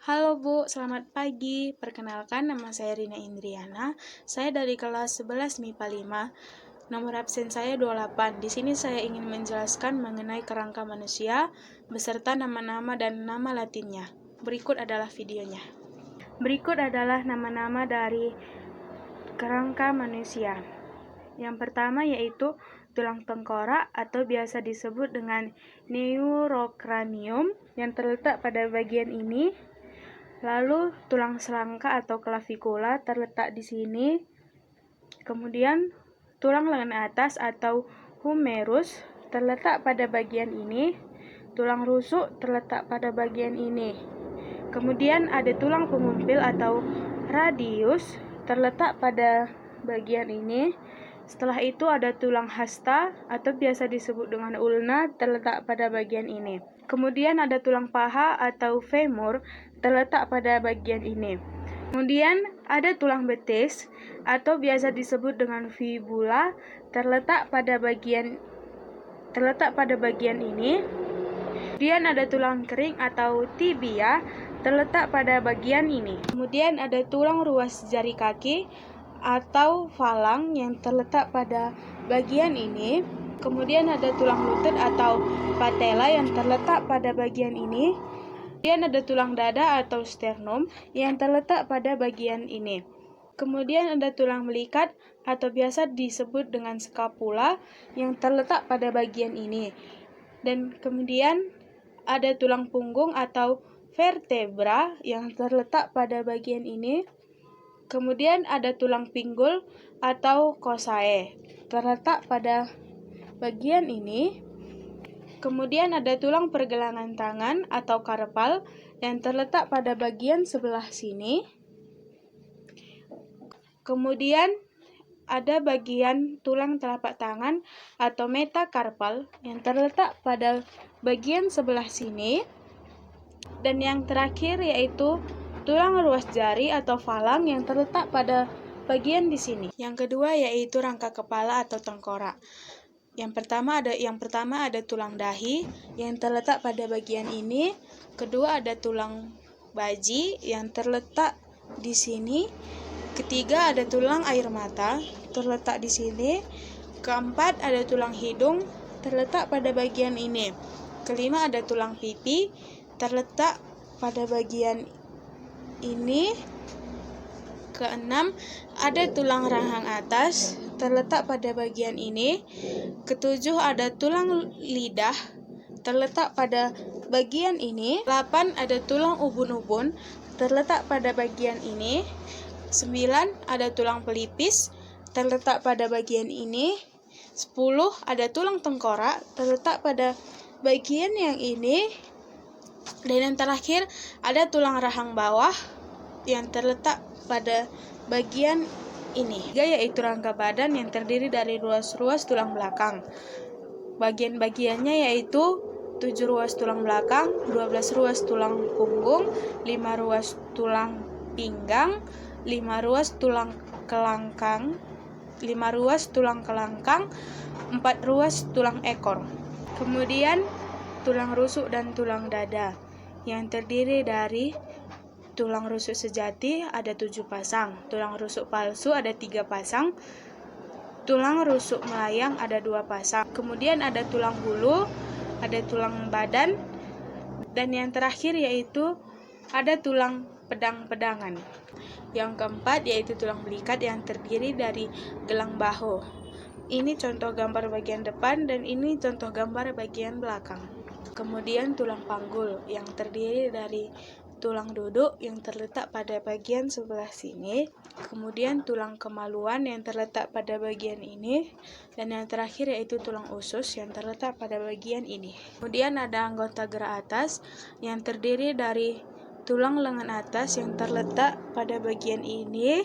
Halo Bu, selamat pagi. Perkenalkan, nama saya Rina Indriana. Saya dari kelas 11 MIPA 5. Nomor absen saya 28. Di sini saya ingin menjelaskan mengenai kerangka manusia beserta nama-nama dan nama latinnya. Berikut adalah videonya. Berikut adalah nama-nama dari kerangka manusia. Yang pertama yaitu tulang tengkorak atau biasa disebut dengan neurocranium yang terletak pada bagian ini. Lalu tulang selangka atau clavikula terletak di sini. Kemudian tulang lengan atas atau humerus terletak pada bagian ini. Tulang rusuk terletak pada bagian ini. Kemudian ada tulang pengumpil atau radius terletak pada bagian ini. Setelah itu ada tulang hasta atau biasa disebut dengan ulna terletak pada bagian ini. Kemudian ada tulang paha atau femur terletak pada bagian ini. Kemudian ada tulang betis atau biasa disebut dengan fibula terletak pada bagian ini. Kemudian ada tulang kering atau tibia terletak pada bagian ini. Kemudian ada tulang ruas jari kaki atau falang yang terletak pada bagian ini. Kemudian ada tulang lutut atau patella yang terletak pada bagian ini. Kemudian ada tulang dada atau sternum yang terletak pada bagian ini. Kemudian ada tulang melikat atau biasa disebut dengan scapula yang terletak pada bagian ini. Dan kemudian ada tulang punggung atau vertebra yang terletak pada bagian ini. Kemudian ada tulang pinggul atau cossae terletak pada bagian ini. Kemudian ada tulang pergelangan tangan atau karpal yang terletak pada bagian sebelah sini. Kemudian ada bagian tulang telapak tangan atau metakarpal yang terletak pada bagian sebelah sini. Dan yang terakhir yaitu tulang ruas jari atau falang yang terletak pada bagian di sini. Yang kedua yaitu rangka kepala atau tengkorak. Yang pertama ada tulang dahi yang terletak pada bagian ini. Kedua ada tulang baji yang terletak di sini. Ketiga ada tulang air mata terletak di sini. Keempat ada tulang hidung terletak pada bagian ini. Kelima ada tulang pipi terletak pada bagian ini. Keenam ada tulang rahang atas terletak pada bagian ini. Ketujuh ada tulang lidah terletak pada bagian ini. 8 ada tulang ubun-ubun terletak pada bagian ini. 9 ada tulang pelipis terletak pada bagian ini. 10 ada tulang tengkorak terletak pada bagian yang ini. Dan yang terakhir ada tulang rahang bawah yang terletak pada bagian ini. Yaitu rangka badan yang terdiri dari ruas-ruas tulang belakang. Bagian-bagiannya yaitu 7 ruas tulang belakang, 12 ruas tulang punggung, 5 ruas tulang pinggang, 5 ruas tulang kelangkang, 4 ruas tulang ekor. Kemudian tulang rusuk dan tulang dada yang terdiri dari tulang rusuk sejati ada 7 pasang, tulang rusuk palsu ada 3 pasang, tulang rusuk melayang ada 2 pasang. Kemudian ada tulang bulu, ada tulang badan, dan yang terakhir yaitu ada tulang pedang-pedangan. Yang keempat yaitu tulang belikat yang terdiri dari gelang bahu. Ini contoh gambar bagian depan dan ini contoh gambar bagian belakang. Kemudian tulang panggul yang terdiri dari tulang duduk yang terletak pada bagian sebelah sini. Kemudian tulang kemaluan yang terletak pada bagian ini. Dan yang terakhir yaitu tulang usus yang terletak pada bagian ini. Kemudian ada anggota gerak atas yang terdiri dari tulang lengan atas yang terletak pada bagian ini.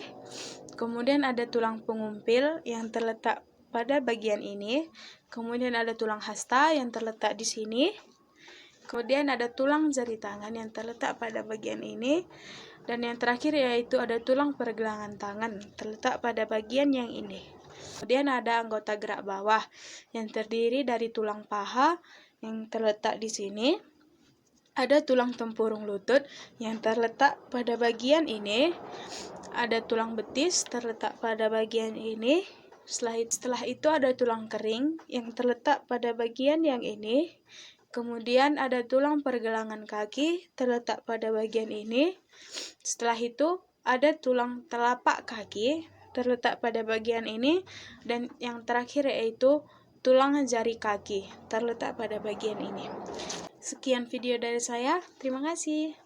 Kemudian ada tulang pengumpil yang terletak pada bagian ini. Kemudian ada tulang hasta yang terletak di sini. Kemudian ada tulang jari tangan yang terletak pada bagian ini. Dan yang terakhir yaitu ada tulang pergelangan tangan terletak pada bagian yang ini. Kemudian ada anggota gerak bawah yang terdiri dari tulang paha yang terletak di sini. ada tulang tempurung lutut yang terletak pada bagian ini, ada tulang betis terletak pada bagian ini. Setelah itu ada tulang kering yang terletak pada bagian yang ini. Kemudian ada tulang pergelangan kaki terletak pada bagian ini. Setelah itu ada tulang telapak kaki terletak pada bagian ini. Dan yang terakhir yaitu tulang jari kaki terletak pada bagian ini. Sekian video dari saya. Terima kasih.